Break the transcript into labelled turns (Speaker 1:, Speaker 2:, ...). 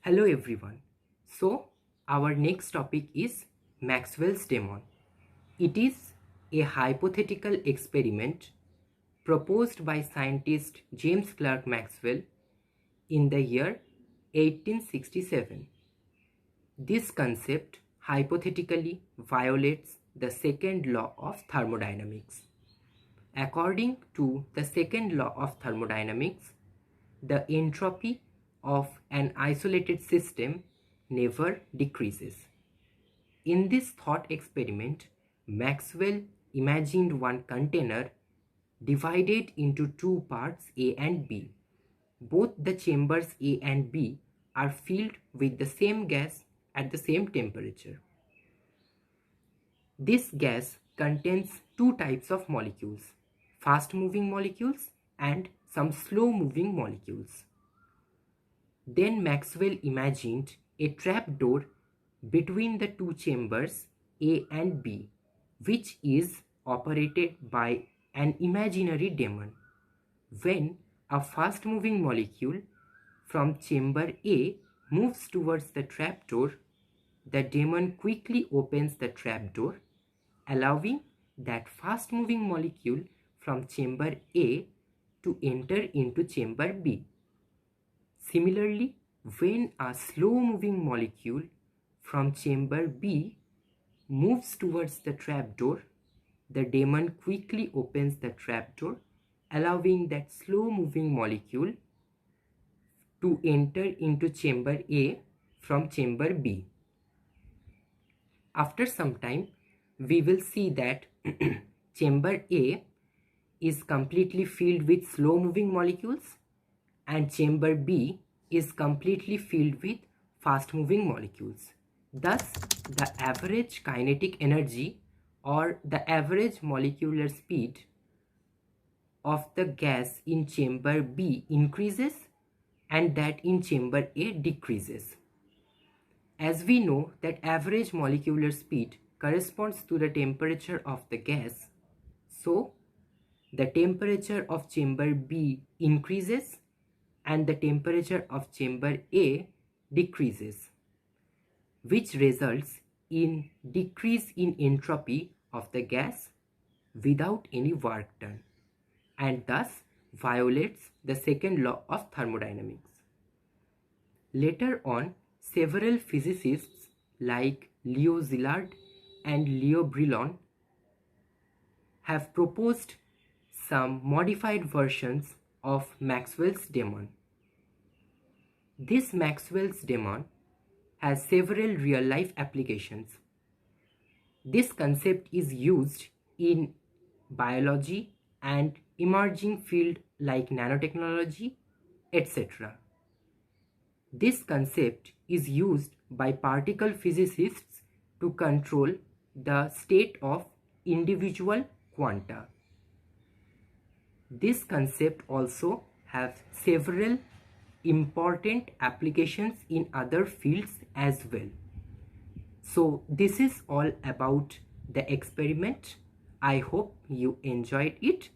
Speaker 1: Hello everyone. So our next topic is Maxwell's demon. It is a hypothetical experiment proposed by scientist James Clerk Maxwell in the year 1867. This concept hypothetically violates the second law of thermodynamics. According to the second law of thermodynamics, the entropy of an isolated system never decreases. In this thought experiment, Maxwell imagined one container divided into two parts A and B. Both the chambers A and B are filled with the same gas at the same temperature. This gas contains two types of molecules, fast moving molecules and some slow moving molecules. Then Maxwell imagined a trapdoor between the two chambers A and B, which is operated by an imaginary demon. When a fast moving molecule from chamber A moves towards the trapdoor, the demon quickly opens the trapdoor, allowing that fast moving molecule from chamber A to enter into chamber B. Similarly, when a slow moving molecule from chamber B moves towards the trapdoor, the demon quickly opens the trapdoor, allowing that slow moving molecule to enter into chamber A from chamber B. After some time, we will see that chamber A is completely filled with slow moving molecules and chamber B is completely filled with fast moving molecules. Thus, the average kinetic energy or the average molecular speed of the gas in chamber B increases and that in chamber A decreases. As we know that average molecular speed corresponds to the temperature of the gas, so the temperature of chamber B increases and the temperature of chamber A decreases, which results in decrease in entropy of the gas without any work done, and thus violates the second law of thermodynamics. Later on, several physicists like Leo Szilard and Leo Brillouin have proposed some modified versions of Maxwell's demon. This Maxwell's demon has several real-life applications. This concept is used in biology and emerging fields like nanotechnology, etc. This concept is used by particle physicists to control the state of individual quanta. This concept also has several important applications in other fields as well. So this is all about the experiment. I hope you enjoyed it.